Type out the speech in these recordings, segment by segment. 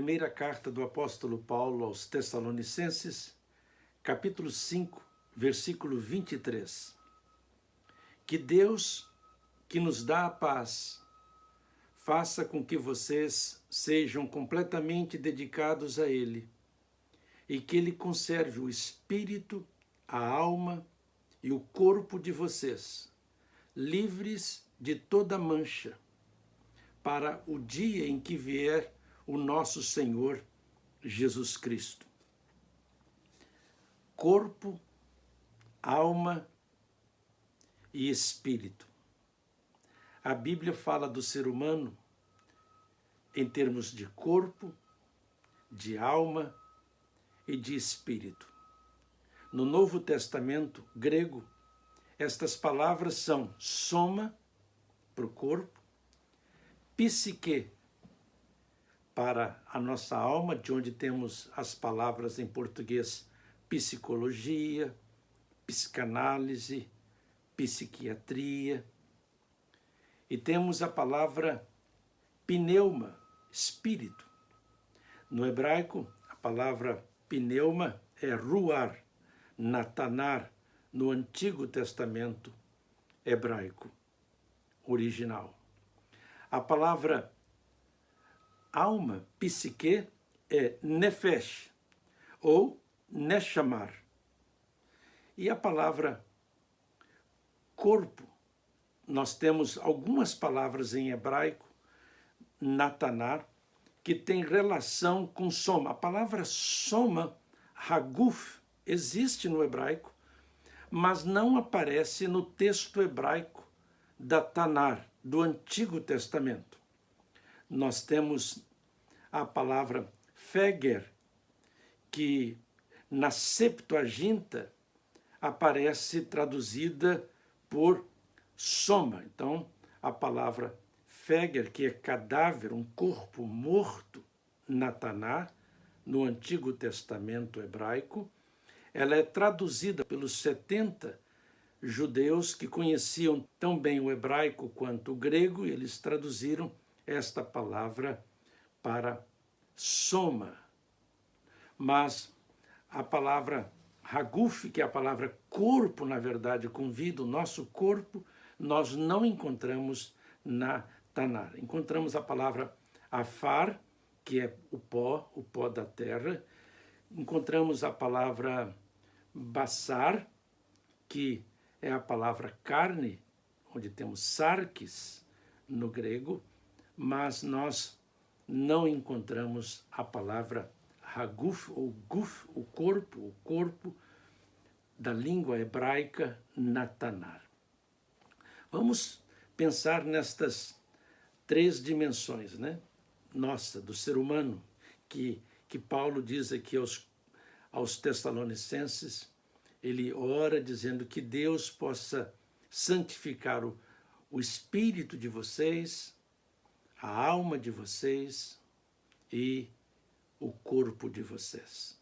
primeira carta do apóstolo Paulo aos Tessalonicenses, capítulo 5, versículo 23. Que Deus, que nos dá a paz, faça com que vocês sejam completamente dedicados a Ele e que Ele conserve o espírito, a alma e o corpo de vocês, livres de toda mancha, para o dia em que vier o nosso Senhor Jesus Cristo. Corpo, alma e espírito. A Bíblia fala do ser humano em termos de corpo, de alma e de espírito. No Novo Testamento grego, estas palavras são soma, para o corpo, psique, para a nossa alma, de onde temos as palavras em português psicologia, psicanálise, psiquiatria. E temos a palavra pneuma, espírito. No hebraico, a palavra pneuma é ruar, natanar, no Antigo Testamento hebraico original. A palavra alma, psique, é nefesh, ou neshamar. E a palavra corpo, nós temos algumas palavras em hebraico, natanar, que tem relação com soma. A palavra soma, haguf, existe no hebraico, mas não aparece no texto hebraico da Tanar, do Antigo Testamento. Nós temos a palavra feger, que na Septuaginta aparece traduzida por soma. Então, a palavra feger, que é cadáver, um corpo morto, nataná, no Antigo Testamento hebraico, ela é traduzida pelos 70 judeus que conheciam tão bem o hebraico quanto o grego, e eles traduziram esta palavra para soma. Mas a palavra haguf, que é a palavra corpo, na verdade, convida o nosso corpo, nós não encontramos na Tanar. Encontramos a palavra afar, que é o pó da terra. Encontramos a palavra basar, que é a palavra carne, onde temos sarkis no grego, mas nós não encontramos a palavra haguf ou guf, o corpo da língua hebraica natanar. Vamos pensar nestas três dimensões, né? Nossa, do ser humano, que Paulo diz aqui aos Tessalonicenses. Ele ora dizendo que Deus possa santificar o espírito de vocês, a alma de vocês e o corpo de vocês.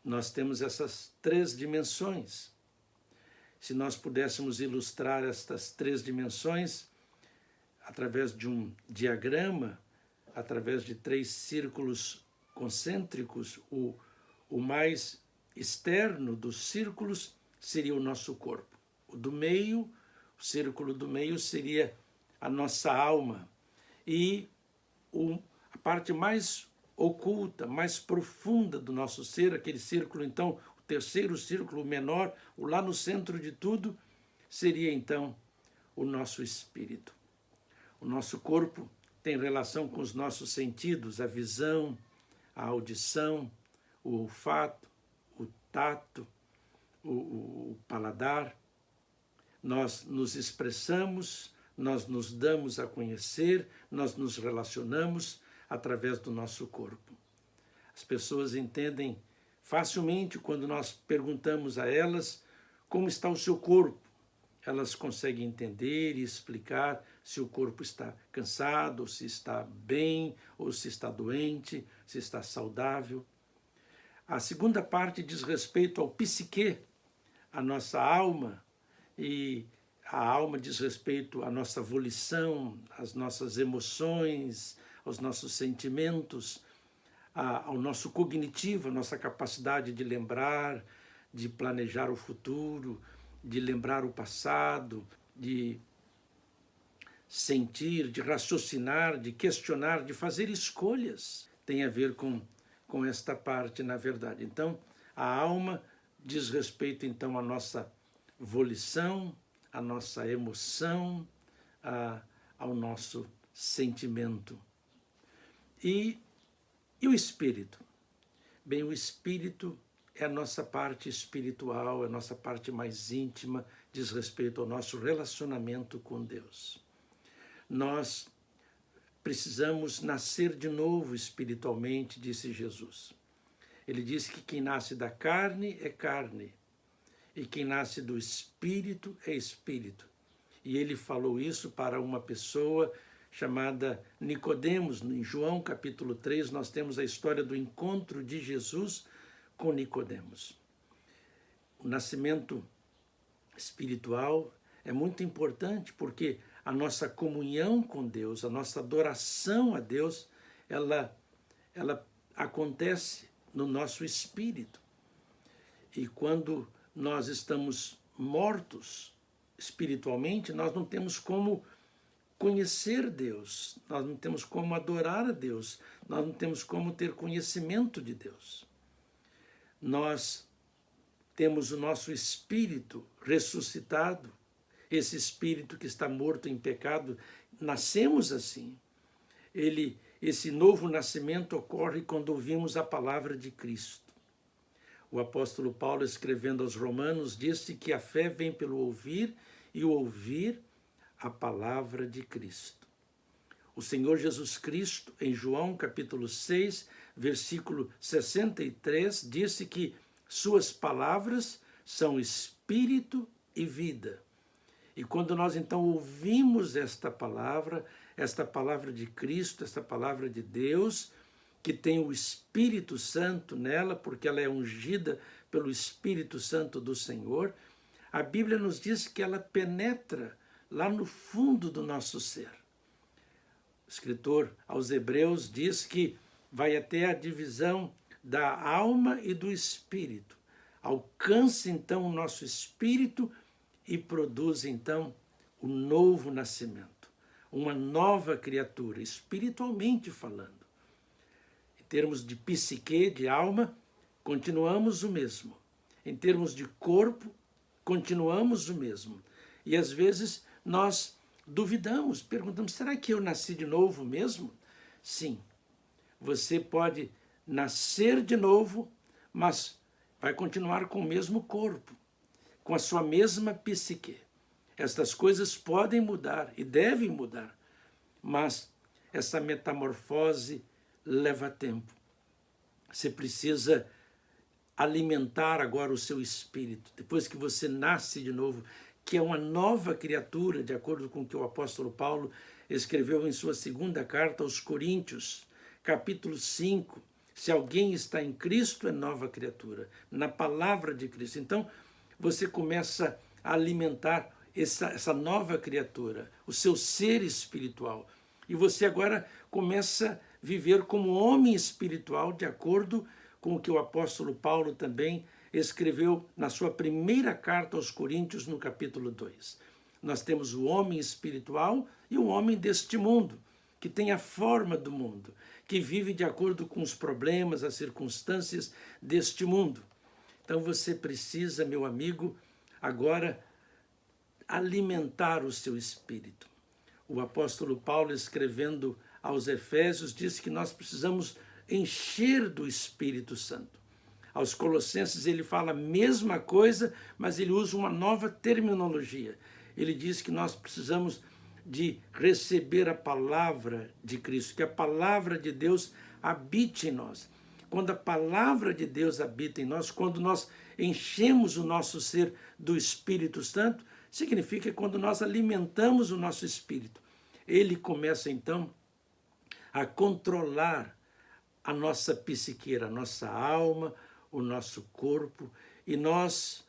Nós temos essas três dimensões. Se nós pudéssemos ilustrar estas três dimensões através de um diagrama, através de 3 círculos concêntricos, o mais externo dos círculos seria o nosso corpo. O círculo do meio seria a nossa alma. E a parte mais oculta, mais profunda do nosso ser, aquele círculo, então, o terceiro círculo menor, o lá no centro de tudo, seria então o nosso espírito. O nosso corpo tem relação com os nossos sentidos, a visão, a audição, o olfato, o tato, o paladar. Nós nos expressamos, nós nos damos a conhecer, nós nos relacionamos através do nosso corpo. As pessoas entendem facilmente quando nós perguntamos a elas como está o seu corpo. Elas conseguem entender e explicar se o corpo está cansado, se está bem, ou se está doente, se está saudável. A segunda parte diz respeito ao psique, a nossa alma, e a alma diz respeito à nossa volição, às nossas emoções, aos nossos sentimentos. ao nosso cognitivo, a nossa capacidade de lembrar, de planejar o futuro, de lembrar o passado, de sentir, de raciocinar, de questionar, de fazer escolhas. Tem a ver com esta parte, na verdade. Então, a alma diz respeito, então, à nossa volição, à nossa emoção, ao nosso sentimento. E o espírito? Bem, o espírito é a nossa parte espiritual, é a nossa parte mais íntima, diz respeito ao nosso relacionamento com Deus. Nós precisamos nascer de novo espiritualmente, disse Jesus. Ele disse que quem nasce da carne é carne, e quem nasce do espírito é espírito. E ele falou isso para uma pessoa chamada Nicodemos. Em João capítulo 3, nós temos a história do encontro de Jesus com Nicodemos. O nascimento espiritual é muito importante porque a nossa comunhão com Deus, a nossa adoração a Deus, ela acontece no nosso espírito. E quando nós estamos mortos espiritualmente, nós não temos como conhecer Deus, nós não temos como adorar a Deus, nós não temos como ter conhecimento de Deus. Nós temos o nosso espírito ressuscitado, esse espírito que está morto em pecado, nascemos assim. Esse novo nascimento ocorre quando ouvimos a palavra de Cristo. O apóstolo Paulo, escrevendo aos Romanos, disse que a fé vem pelo ouvir e o ouvir a palavra de Cristo. O Senhor Jesus Cristo, em João capítulo 6, versículo 63, disse que suas palavras são espírito e vida. E quando nós então ouvimos esta palavra de Cristo, esta palavra de Deus, que tem o Espírito Santo nela, porque ela é ungida pelo Espírito Santo do Senhor, a Bíblia nos diz que ela penetra lá no fundo do nosso ser. O escritor aos Hebreus diz que vai até a divisão da alma e do espírito. Alcança então o nosso espírito e produz então o novo nascimento, uma nova criatura, espiritualmente falando. Em termos de psique, de alma, continuamos o mesmo. Em termos de corpo, continuamos o mesmo. E às vezes nós duvidamos, perguntamos, será que eu nasci de novo mesmo? Sim, você pode nascer de novo, mas vai continuar com o mesmo corpo, com a sua mesma psique. Estas coisas podem mudar e devem mudar, mas essa metamorfose leva tempo. Você precisa alimentar agora o seu espírito, depois que você nasce de novo, que é uma nova criatura, de acordo com o que o apóstolo Paulo escreveu em sua segunda carta aos Coríntios, capítulo 5. Se alguém está em Cristo, é nova criatura, na palavra de Cristo. Então, você começa a alimentar essa nova criatura, o seu ser espiritual. E você agora começa a viver como homem espiritual, de acordo com o que o apóstolo Paulo também escreveu na sua primeira carta aos Coríntios, no capítulo 2. Nós temos o homem espiritual e o homem deste mundo, que tem a forma do mundo, que vive de acordo com os problemas, as circunstâncias deste mundo. Então você precisa, meu amigo, agora alimentar o seu espírito. O apóstolo Paulo, escrevendo aos Efésios, diz que nós precisamos encher do Espírito Santo. Aos Colossenses ele fala a mesma coisa, mas ele usa uma nova terminologia. Ele diz que nós precisamos de receber a palavra de Cristo, que a palavra de Deus habite em nós. Quando a palavra de Deus habita em nós, quando nós enchemos o nosso ser do Espírito Santo, significa quando nós alimentamos o nosso espírito. Ele começa então a controlar a nossa psique, a nossa alma, o nosso corpo, e nós,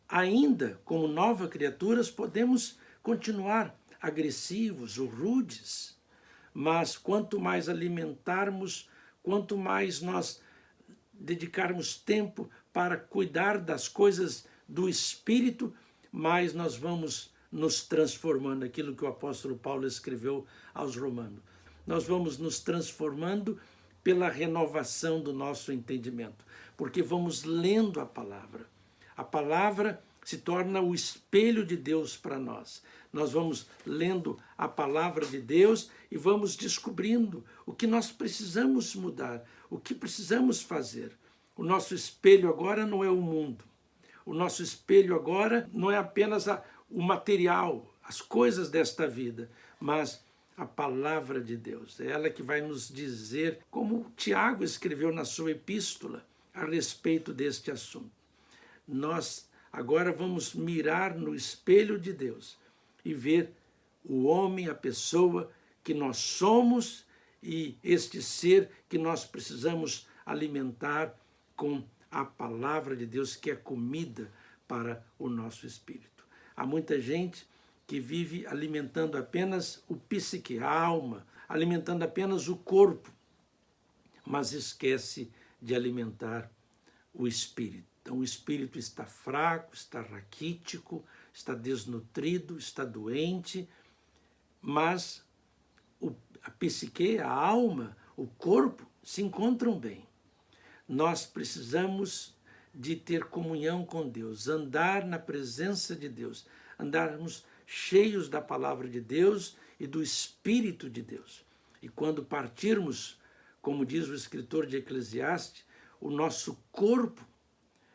ainda como novas criaturas, podemos continuar agressivos ou rudes, mas quanto mais alimentarmos quanto mais nós dedicarmos tempo para cuidar das coisas do Espírito, mais nós vamos nos transformando, aquilo que o apóstolo Paulo escreveu aos Romanos. Nós vamos nos transformando pela renovação do nosso entendimento, porque vamos lendo a palavra. A palavra se torna o espelho de Deus para nós. Nós vamos lendo a palavra de Deus e vamos descobrindo o que nós precisamos mudar, o que precisamos fazer. O nosso espelho agora não é o mundo. O nosso espelho agora não é apenas o material, as coisas desta vida, mas a palavra de Deus. É ela que vai nos dizer, como Tiago escreveu na sua epístola a respeito deste assunto. Nós agora vamos mirar no espelho de Deus e ver o homem, a pessoa que nós somos e este ser que nós precisamos alimentar com a palavra de Deus, que é comida para o nosso espírito. Há muita gente que vive alimentando apenas o psique, a alma, alimentando apenas o corpo, mas esquece de alimentar o espírito. Então o espírito está fraco, está raquítico, está desnutrido, está doente, mas a psique, a alma, o corpo se encontram bem. Nós precisamos de ter comunhão com Deus, andar na presença de Deus, andarmos cheios da palavra de Deus e do Espírito de Deus. E quando partirmos, como diz o escritor de Eclesiastes, o nosso corpo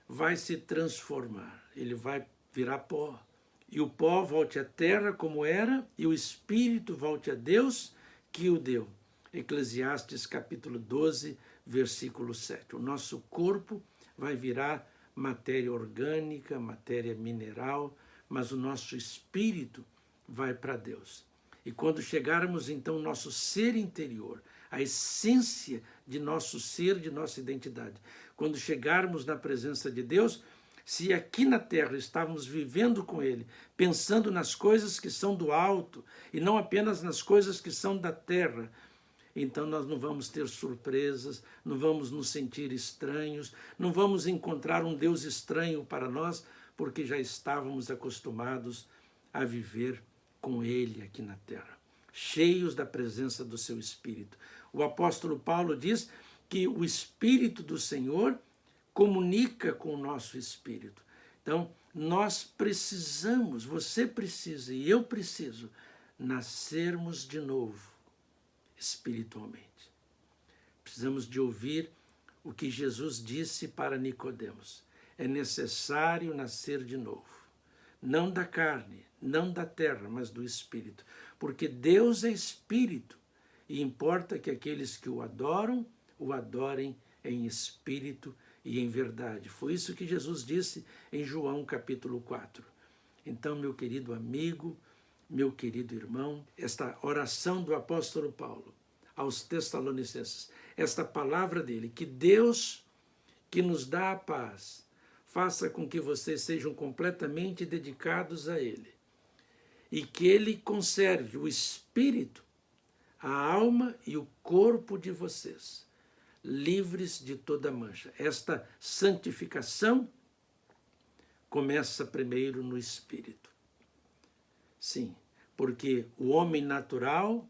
vai se transformar, ele vai virar pó. E o pó volte à terra como era, e o Espírito volte a Deus que o deu. Eclesiastes capítulo 12, versículo 7. O nosso corpo vai virar matéria orgânica, matéria mineral, mas o nosso espírito vai para Deus. E quando chegarmos, então, ao nosso ser interior, a essência de nosso ser, de nossa identidade, quando chegarmos na presença de Deus, se aqui na terra estávamos vivendo com Ele, pensando nas coisas que são do alto e não apenas nas coisas que são da terra, então nós não vamos ter surpresas, não vamos nos sentir estranhos, não vamos encontrar um Deus estranho para nós, porque já estávamos acostumados a viver com Ele aqui na terra, cheios da presença do seu Espírito. O apóstolo Paulo diz que o Espírito do Senhor comunica com o nosso espírito. Então, nós precisamos, você precisa e eu preciso, nascermos de novo espiritualmente. Precisamos de ouvir o que Jesus disse para Nicodemos. É necessário nascer de novo. Não da carne, não da terra, mas do Espírito. Porque Deus é Espírito e importa que aqueles que o adorem em espírito e em verdade. Foi isso que Jesus disse em João capítulo 4. Então, meu querido amigo, meu querido irmão, esta oração do apóstolo Paulo aos Tessalonicenses, esta palavra dele, que Deus, que nos dá a paz, faça com que vocês sejam completamente dedicados a Ele e que Ele conserve o espírito, a alma e o corpo de vocês livres de toda mancha. Esta santificação começa primeiro no espírito. Sim, porque o homem natural,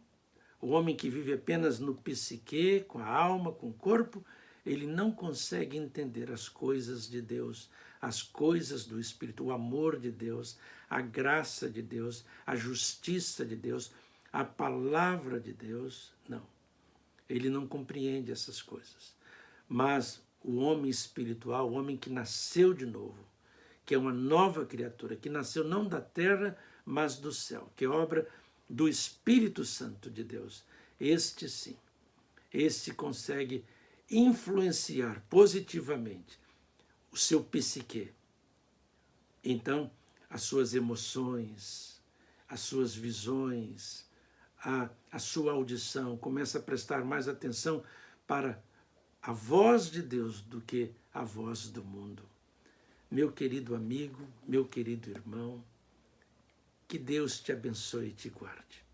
o homem que vive apenas no psique, com a alma, com o corpo, ele não consegue entender as coisas de Deus, as coisas do Espírito, o amor de Deus, a graça de Deus, a justiça de Deus, a palavra de Deus. Não, ele não compreende essas coisas. Mas o homem espiritual, o homem que nasceu de novo, que é uma nova criatura, que nasceu não da terra, mas do céu, que é obra do Espírito Santo de Deus, este sim, este consegue influenciar positivamente o seu psique. Então, as suas emoções, as suas visões, a sua audição, começa a prestar mais atenção para a voz de Deus do que a voz do mundo. Meu querido amigo, meu querido irmão, que Deus te abençoe e te guarde.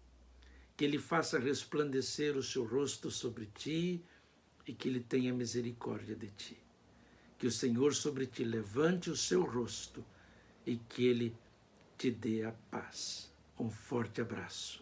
Que Ele faça resplandecer o seu rosto sobre ti, e que Ele tenha misericórdia de ti. Que o Senhor sobre ti levante o seu rosto e que Ele te dê a paz. Um forte abraço.